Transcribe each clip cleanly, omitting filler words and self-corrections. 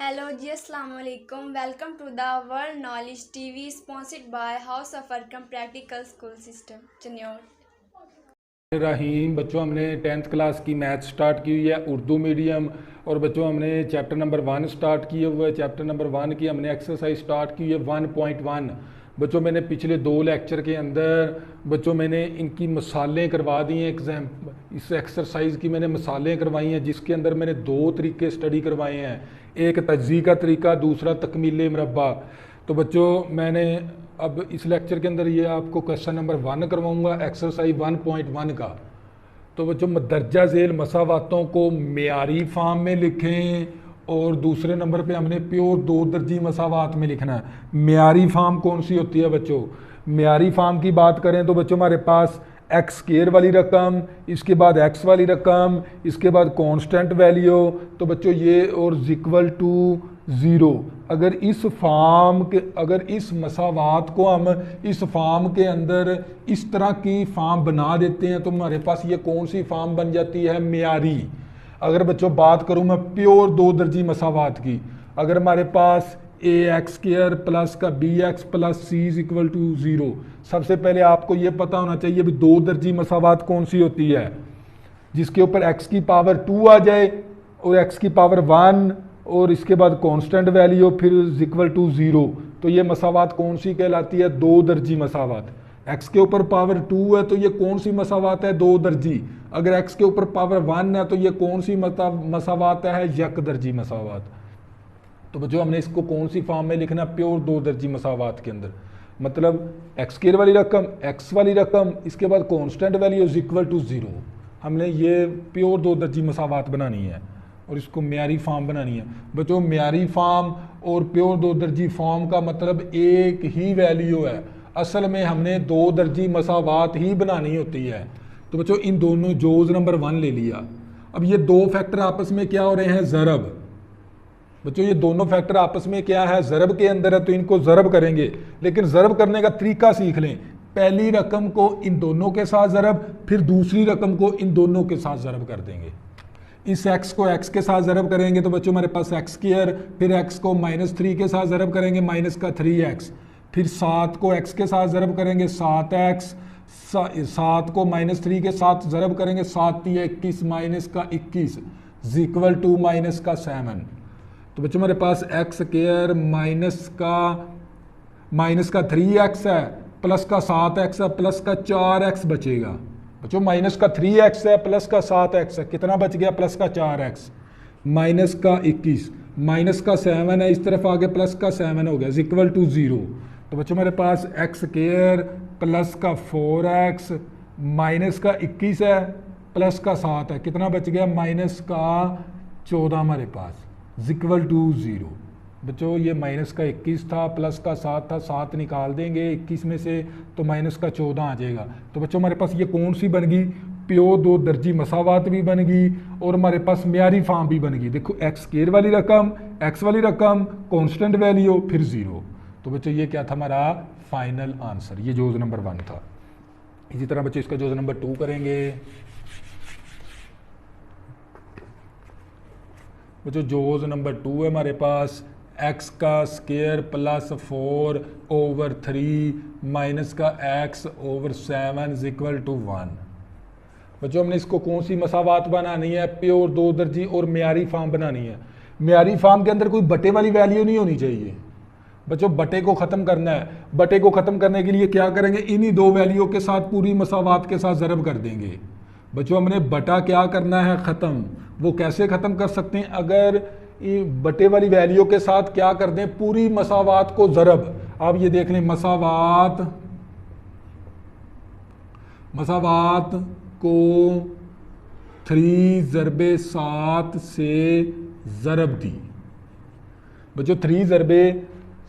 Hello जी, अस्सलाम वालेकुम। Welcome to the world knowledge TV sponsored by house of Arqam practical school system चन्योर। रहीम बच्चों, हमने 10th क्लास की मैथ स्टार्ट की हुई है उर्दू मीडियम। और बच्चों हमने चैप्टर नंबर 1 स्टार्ट किए हुए है। चैप्टर नंबर 1 की हमने एक्सरसाइज स्टार्ट की है 1.1। बच्चों मैंने पिछले 2 लेक्चर के अंदर बच्चों मैंने इनकी मिसालें करवा दी हैं। एग्जाम इस एक्सरसाइज की मैंने मिसालें करवाई हैं, जिसके अंदर मैंने 2 तरीके स्टडी करवाए हैं। एक तज्ज़ी का तरीका, दूसरा तकमील मुरब्बा। तो बच्चों मैंने अब इस लेक्चर के अंदर ये आपको क्वेश्चन नंबर 1 करवाऊंगा एक्सरसाइज 1.1 का। तो बच्चों दर्जा झेल मसावातों को मेयारी फॉर्म में लिखें, और दूसरे नंबर पे हमने प्योर 2 दर्जी मसावात में लिखना है। मेयारी फॉर्म कौन सी होती है बच्चों? मेयारी फॉर्म की बात करें तो बच्चों हमारे पास एक्स स्क्वायर वाली रकम, इसके बाद एक्स वाली रकम, इसके बाद कांस्टेंट वैल्यू। तो बच्चों ये और इक्वल टू 0। अगर इस मसावात को हम इस फॉर्म के अंदर इस तरह की फॉर्म बना देते हैं तो हमारे पास ये कौन सी फॉर्म बन जाती है? मेयारी। अगर बच्चों बात करूं मैं प्योर 2 दर्जी मसावात की, अगर हमारे पास ए एक्स स्क्वायर प्लस का b x plus c is equal to 0, सबसे पहले आपको ये पता होना चाहिए भी 2 दर्जी मसावात कौन सी होती है? जिसके ऊपर x की पावर 2 आ जाए और x की पावर 1 और इसके बाद कांस्टेंट वैल्यू फिर इक्वल टू 0, तो ये मसावात कौन सी कहलाती है? 2 दर्जी मसावात। x के ऊपर पावर 2 है तो ये कौन सी मसावात है? 2 दर्जी। अगर x के ऊपर पावर 1 है तो ये कौन सी मसावात है? यक दर्जी मसावात। तो बच्चों हमने इसको कौन सी फॉर्म में लिखना? प्योर 2 दर्जी मसावात के अंदर। मतलब एक्स स्क्वायर वाली रकम, एक्स वाली रकम, इसके बाद constant value is equal to 0। हमने ये प्योर 2 दर्जी मसावात बनानी है और इसको म्यारी फॉर्म बनानी है। बच्चों म्यारी फॉर्म और प्योर 2 दर्जी फॉर्म का मतलब एक ही वैल्यू है। असल में हमने 2 दर्जी मसावात ही बनानी होती है। तो बच्चों इन दोनों जोज नंबर 1 ले लिया। अब ये 2 फैक्टर आपस में क्या हो रहे हैं? ज़रब। बच्चों ये दोनों फैक्टर आपस में क्या है? ज़रब के अंदर है, तो इनको ज़रब करेंगे। लेकिन ज़रब करने का तरीका सीख लें। पहली रकम को इन दोनों के साथ ज़रब, फिर दूसरी रकम को इन दोनों के साथ ज़रब कर देंगे। इस x को x के साथ ज़रब करेंगे तो बच्चों हमारे पास एक्स स्क्वायर, फिर x को -3 के साथ ज़रब करेंगे माइनस का 3x, फिर 7 को x के साथ ज़रब करेंगे 7x, 7 को -3 के साथ ज़रब करेंगे 7 × 21 माइनस का 21 इक्वल टू माइनस का 7। तो बच्चों हमारे पास एक्स स्क्वायर माइनस का 3x है, प्लस का 7x है, प्लस का 4x बचेगा। बच्चों माइनस का 3x है, प्लस का 7x है, कितना बच गया? प्लस का 4x, माइनस का 21, माइनस का 7 है, इस तरफ आगे प्लस का 7 हो गया इक्वल टू 0। तो बच्चों हमारे पास एक्स स्क्वायर प्लस का 4x माइनस का 21 है, प्लस का 7 है, कितना बच गया? माइनस का 14 हमारे पास इक्वल टू 0। बच्चों ये माइनस का 21 था, प्लस का 7 था, 7 निकाल देंगे 21 में से तो माइनस का 14 आ जाएगा। तो बच्चों हमारे पास ये कौन सी बन गई? प्योर 2 दर्जी मसावात भी बन गई और हमारे पास म्यारी फॉर्म भी बन गई। देखो एक्स स्क्वायर वाली रकम, एक्स वाली रकम, कांस्टेंट वैल्यू, फिर 0। तो बच्चों ये क्या था? हमारा फाइनल आंसर। ये जोज नंबर 1 था। इसी तरह बच्चों इसका जोज नंबर 2 करेंगे। बच्चों जोज नंबर 2 है हमारे पास x का स्क्वायर प्लस 4/3 माइनस का x ओवर 7 इक्वल टू 1। बच्चों हमने इसको कौन सी मसावात बनानी है? प्योर 2 दर्जी और म्यारी फॉर्म बनानी है। म्यारी फॉर्म के अंदर कोई बटे वाली वैल्यू नहीं होनी चाहिए। बच्चों बटे को ख़त्म करना है। बटे को ख़त्म करने के लिए क्या करेंगे? इन्हीं 2 वैल्यू के साथ पूरी मसावात के साथ ज़रब कर देंगे। बच्चों हमने बटा क्या करना है? ख़त्म। वो कैसे ख़त्म कर सकते हैं? अगर बटे वाली वैल्यू के साथ क्या कर दें? पूरी मसावात को ज़रब। आप ये देख लें, मसावात को 3 ज़रबे 7 से ज़रब दी। बच्चों 3 ज़रबे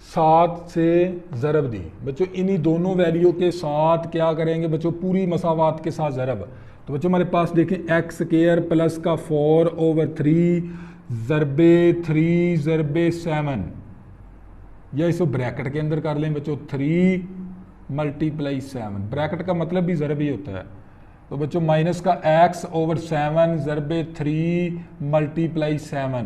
7 से ज़रब दी। बच्चों इन्हीं दोनों वैल्यू के साथ क्या करेंगे? बच्चों पूरी मसावात के साथ ज़रब। तो बच्चों हमारे पास देखें एक्स स्क्वायर प्लस का 4/3 ज़रबे 3 ज़रबे 7, या इसको ब्रैकेट के अंदर कर लें बच्चों 3 × 7। ब्रैकेट का मतलब भी ज़रब ही होता है। तो बच्चों माइनस का x over 7 ज़रबे 3 × 7।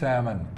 7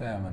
7.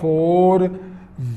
4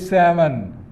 7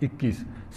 21.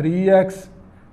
3x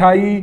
28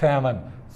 7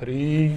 3.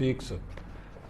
6.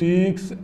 6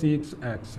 6x.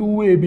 2ab.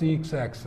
6x.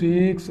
6x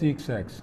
6x.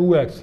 2x,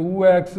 2x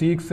6x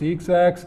6x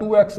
2x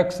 x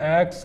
x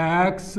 x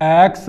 x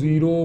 0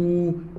2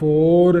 4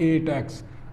8x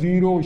0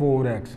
4x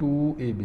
2ab.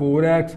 4x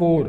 4,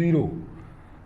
0.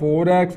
4x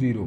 0.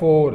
4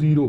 0.